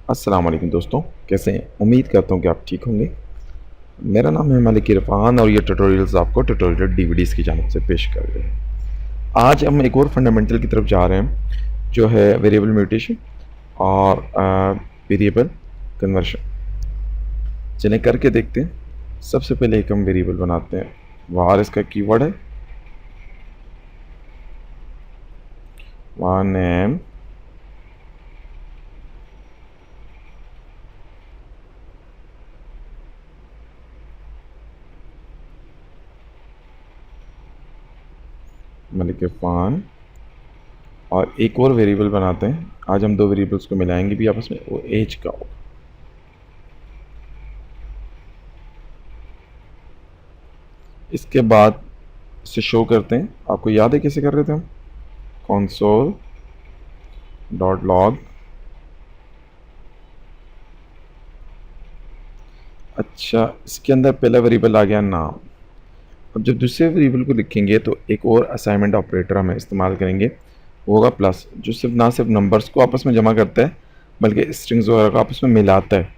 अस्सलाम वालेकुम दोस्तों, कैसे हैं? उम्मीद करता हूँ कि आप ठीक होंगे। मेरा नाम है मलिक इरफान और ये ट्यूटोरियल्स आपको ट्यूटोरियल डीवीडीज़ की जानिब से पेश कर रहे हैं। आज हम एक और फंडामेंटल की तरफ जा रहे हैं, जो है वेरिएबल म्यूटेशन और वेरिएबल कन्वर्शन। चलें करके देखते हैं। सबसे पहले एक हम वेरिएबल बनाते हैं, वार इसका कीवर्ड है, var नेम मलिक इरफान। और एक और वेरिएबल बनाते हैं। आज हम दो वेरिएबल्स को मिलाएंगे भी आपस में, वो एज का होगा। इसके बाद इसे शो करते हैं। आपको याद है कैसे कर रहे थे हम? console dot log. अच्छा, इसके अंदर पहला वेरिएबल आ गया नाम। अब जब दूसरे वेरिएबल को लिखेंगे तो एक और असाइनमेंट ऑपरेटर हम इस्तेमाल करेंगे, वो होगा प्लस, जो सिर्फ ना सिर्फ नंबर्स को आपस में जमा करता है बल्कि स्ट्रिंग्स वगैरह को आपस में मिलाता है।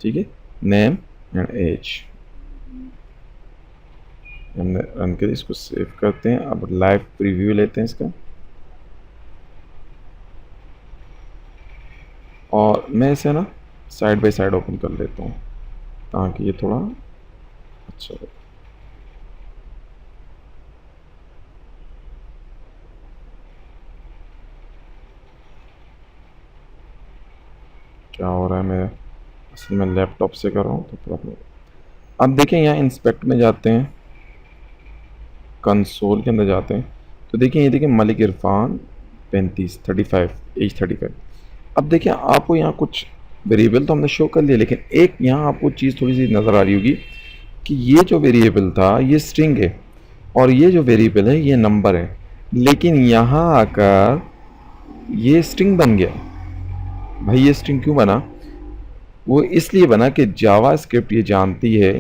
ठीक है, नेम एंड एज। हमने रन कर इसको सेव करते हैं। अब लाइव प्रीव्यू लेते हैं इसका, और मैं इसे ना साइड बाय साइड ओपन कर लेता हूँ ताकि ये थोड़ा अच्छा लगे। क्या हो रहा है, मैं असल में लैपटॉप से कर रहा हूँ तो प्रॉब्लम। अब देखें, यहाँ इंस्पेक्ट में जाते हैं, कंसोल के अंदर जाते हैं तो देखिए, ये देखिए मलिक इरफान 35 35 एज 35। अब देखिए, आपको यहाँ कुछ वेरिएबल तो हमने शो कर लिया, लेकिन एक यहाँ आपको चीज़ थोड़ी सी नज़र आ रही होगी कि ये जो वेरिएबल था ये स्ट्रिंग है और ये जो वेरिएबल है ये नंबर है, लेकिन यहाँ आकर ये स्ट्रिंग बन गया। भाई ये स्ट्रिंग क्यों बना? वो इसलिए बना कि जावा स्क्रिप्ट ये जानती है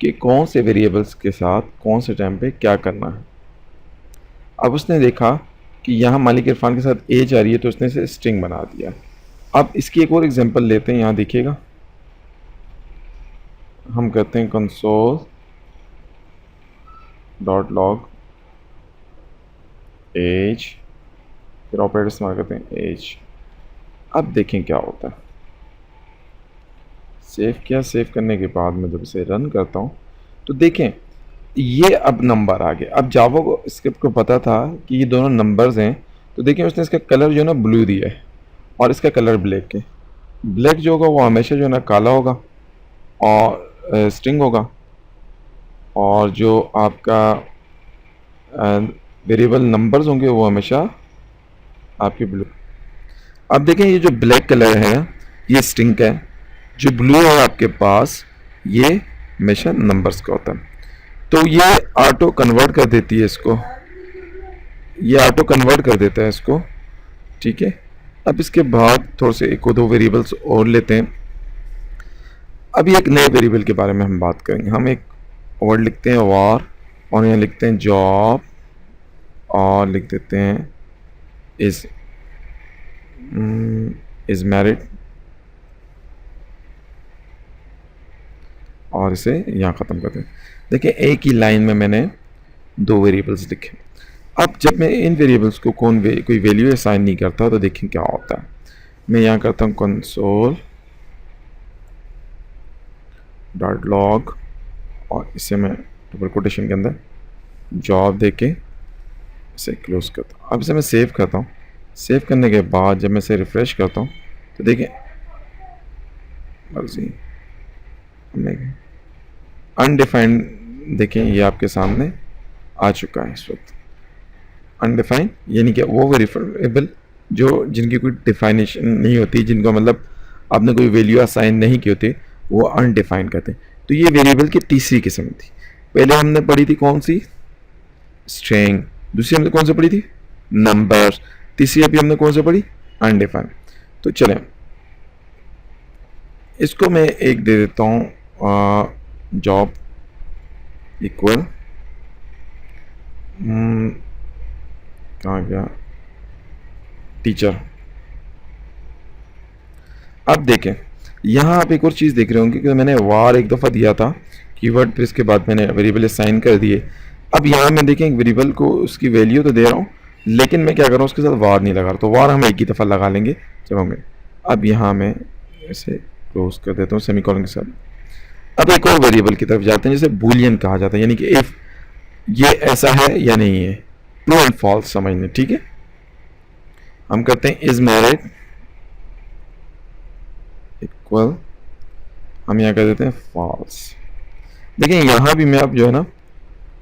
कि कौन से वेरिएबल्स के साथ कौन से टाइम पे क्या करना है। अब उसने देखा कि यहाँ मालिक इरफान के साथ एज आ रही है तो उसने इसे स्ट्रिंग बना दिया। अब इसकी एक और एग्जांपल लेते हैं, यहाँ देखिएगा। हम कहते हैं कंसोल डॉट लॉग एज, फिर ऑपरेटर इस्तेमाल करते हैं एज। अब देखें क्या होता है। सेव किया, सेव करने के बाद मैं जब इसे रन करता हूँ तो देखें ये अब नंबर आ गए। अब जावा को स्क्रिप्ट को पता था कि ये दोनों नंबर्स हैं, तो देखिए उसने इसका कलर जो है ना ब्लू दिया है और इसका कलर ब्लैक है। ब्लैक जो होगा वो हमेशा जो है ना काला होगा और स्ट्रिंग होगा, और जो आपका वेरिएबल नंबर्स होंगे वो हमेशा आपके ब्लू। अब देखें, ये जो ब्लैक कलर है ये स्ट्रिंग का है, जो ब्लू है आपके पास ये हमेशा नंबर्स का होता है। तो ये ऑटो कन्वर्ट कर देती है इसको, ये ऑटो कन्वर्ट कर देता है इसको। ठीक है, अब इसके बाद थोड़े से एक दो वेरिएबल्स और लेते हैं। अभी एक नए वेरिएबल के बारे में हम बात करेंगे। हम एक वर्ड लिखते हैं वार, और यहाँ लिखते हैं जॉब, और लिख देते हैं इज मैरिड, और इसे यहाँ ख़त्म कर दें। देखिए एक ही लाइन में मैंने दो वेरिएबल्स लिखे। अब जब मैं इन वेरिएबल्स को कोई वैल्यू असाइन नहीं करता तो देखें क्या होता है। मैं यहाँ करता हूँ कंसोल डॉट लॉग, और इसे मैं डबल कोटेशन के अंदर जॉब दे के इसे क्लोज करता हूँ। अब इसे मैं सेव करता हूँ। सेव करने के बाद जब मैं इसे रिफ़्रेश करता हूँ तो देखें मर्जी अनडिफाइंड, देखें ये आपके सामने आ चुका है इस वक्त। अनडिफाइंड यानी कि वो वेरिएबल जो जिनकी कोई डिफाइनेशन नहीं होती, जिनको मतलब आपने कोई वैल्यू असाइन नहीं की होती, वो अनडिफाइंड कहते हैं। तो ये वेरिएबल की तीसरी किस्म थी। पहले हमने पढ़ी थी कौन सी? स्ट्रिंग। दूसरी हमने कौन सी पढ़ी थी? नंबर। तीसरी अभी हमने कौन सी पढ़ी? अनडिफाइंड। तो चलें इसको मैं एक दे देता हूँ, जॉब इक्वल कहाँ गया, टीचर। अब देखें, यहाँ आप एक और चीज़ देख रहे होंगे कि मैंने वार एक दफ़ा दिया था कीवर्ड, फिर इसके बाद मैंने वेरिएबल असाइन कर दिए। अब यहाँ मैं देखें एक वेरिएबल को उसकी वैल्यू तो दे रहा हूँ, लेकिन मैं क्या कर रहा हूँ उसके साथ वार नहीं लगा रहा, तो वार हम एक ही दफ़ा लगा लेंगे जब हमें। अब यहाँ मैं इसे क्लोज कर देता हूँ सेमीकोलन के साथ। अब एक और वेरिएबल की तरफ जाते हैं जिसे बूलियन कहा जाता है, यानी कि इफ ये ऐसा है या नहीं है, ट्रू एंड फॉल्स समझ लें, ठीक है। हम करते हैं इज मैरिड इक्वल, हम यहाँ कर देते हैं फॉल्स। देखिए यहाँ भी मैं अब जो है ना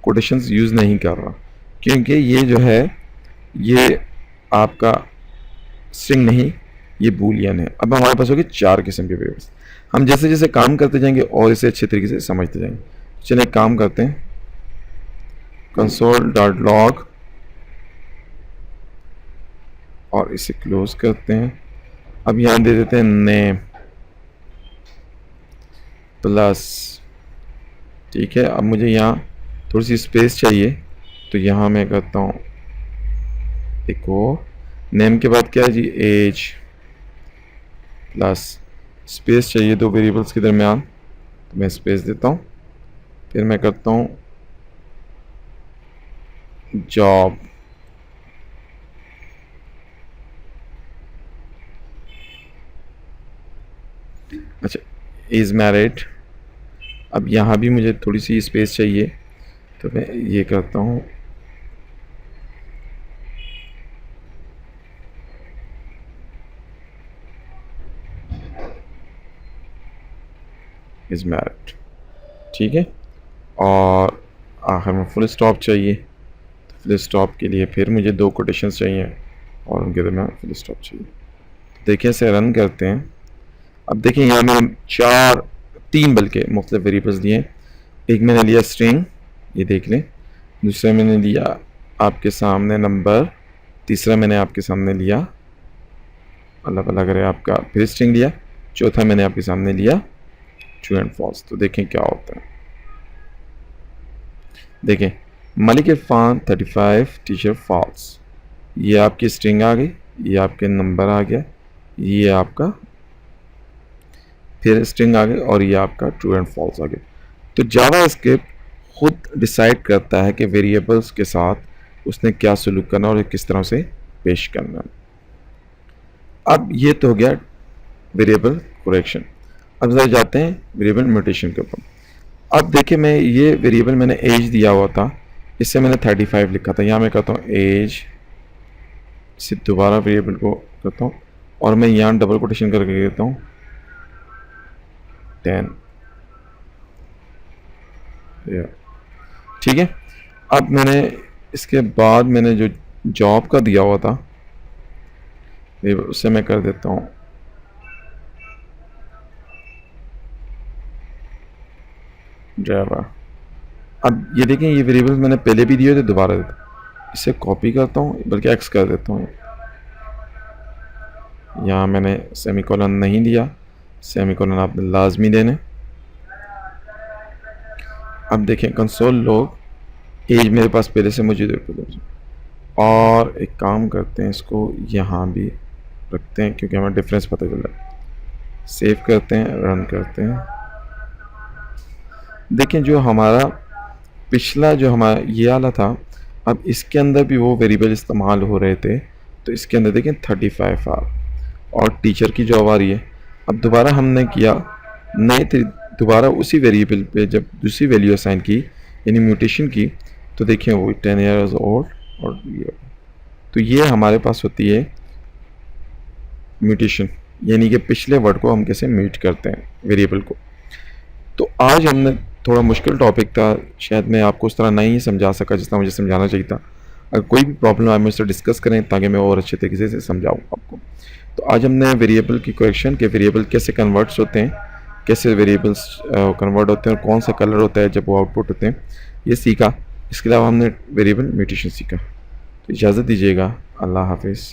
कोटेशंस यूज़ नहीं कर रहा, क्योंकि ये जो है ये आपका स्ट्रिंग नहीं, ये बूलियन है। अब हमारे पास होगी 4 किस्म के वेरिएबल्स। हम जैसे जैसे काम करते जाएंगे और इसे अच्छे तरीके से समझते जाएंगे। चलिए काम करते हैं, console.log और इसे क्लोज करते हैं। अब यहाँ दे देते हैं नेम प्लस, ठीक है। अब मुझे यहाँ थोड़ी सी स्पेस चाहिए, तो यहाँ मैं करता हूँ एक और, नेम के बाद क्या है जी, एज प्लस स्पेस चाहिए 2 वेरिएबल्स के दरमियान, तो मैं स्पेस देता हूँ। फिर मैं करता हूँ जॉब, अच्छा इज़ मैरिड। अब यहाँ भी मुझे थोड़ी सी स्पेस चाहिए, तो मैं ये करता हूँ इज़ मैरिड, ठीक है। और आखिर में फुल स्टॉप चाहिए, तो फुल स्टॉप के लिए फिर मुझे 2 कोटेशंस चाहिए और उनके दरमियान फुल स्टॉप चाहिए। तो देखिए इसे रन करते हैं। अब देखिए यहाँ मैंने 3 बल्कि मुख्तलिफ वेरिएबल्स दिए। एक मैंने लिया स्ट्रिंग, ये देख लें, दूसरा मैंने लिया आपके सामने नंबर, तीसरा मैंने आपके सामने लिया अलग अलग है आपका फिर स्ट्रिंग लिया, चौथा मैंने आपके सामने लिया ट्रू एंड फॉल्स। तो देखें क्या होता है। देखें मलिक इरफान 35 टीचर फॉल्स, ये आपकी स्ट्रिंग आ गई, ये आपके नंबर आ गया, ये आपका फिर स्ट्रिंग आ गई और ये आपका ट्रू एंड फॉल्स आ गया। तो जावास्क्रिप्ट खुद डिसाइड करता है कि वेरिएबल्स के साथ उसने क्या सलूक करना और किस तरह से पेश करना। अब ये तो हो गया वेरिएबल करेक्शन। अब ज़रा जाते हैं वेरिएबल म्यूटेशन के ऊपर। अब देखिए मैं ये वेरिएबल मैंने एज दिया हुआ था, इससे मैंने 35 लिखा था, यहाँ मैं कहता हूँ एज से दोबारा वेरिएबल को करता हूँ और मैं यहाँ डबल कोटेशन करके देता हूँ 10, ठीक है। अब मैंने इसके बाद मैंने जो जॉब का दिया हुआ था उससे मैं कर देता हूँ ड्राइवर। अब ये देखें ये वेरिएबल्स मैंने पहले भी दिए थे, दोबारा देता हूँ, इसे कॉपी करता हूँ बल्कि एक्स कर देता हूँ। यहाँ मैंने सेमीकोलन नहीं दिया, सेमीकोलन आपने लाजमी देने। अब देखें कंसोल लॉग एज मेरे पास पहले से मौजूद है, और एक काम करते हैं इसको यहाँ भी रखते हैं क्योंकि हमें डिफरेंस पता चल रहा है। सेव करते हैं, रन करते हैं। देखें जो हमारा पिछला जो हमारा ये वाला था, अब इसके अंदर भी वो वेरिएबल इस्तेमाल हो रहे थे, तो इसके अंदर देखें 35 आ और टीचर की जॉब आ रही है। अब दोबारा हमने किया नए दोबारा उसी वेरिएबल पे जब दूसरी वैल्यू असाइन की यानी म्यूटेशन की, तो देखें वो 10 ईयर्स ओल्ड और ये, तो ये हमारे पास होती है म्यूटेशन, यानी कि पिछले वर्ड को हम कैसे म्यूट करते हैं वेरिएबल को। तो आज हमने थोड़ा मुश्किल टॉपिक था, शायद मैं आपको उस तरह नहीं समझा सका जितना मुझे समझाना चाहिए था। अगर कोई भी प्रॉब्लम आए मुझसे डिस्कस करें ताकि मैं और अच्छे तरीके से समझाऊँ आपको। तो आज हमने वेरिएबल की करेक्शन के वेरिएबल कैसे कन्वर्ट्स होते हैं, कैसे वेरिएबल्स कन्वर्ट होते हैं और कौन सा कलर होता है जब वो आउटपुट होते हैं, ये सीखा। इसके अलावा हमने वेरिएबल म्यूटेशन सीखा। तो इजाज़त दीजिएगा, अल्लाह हाफिज़।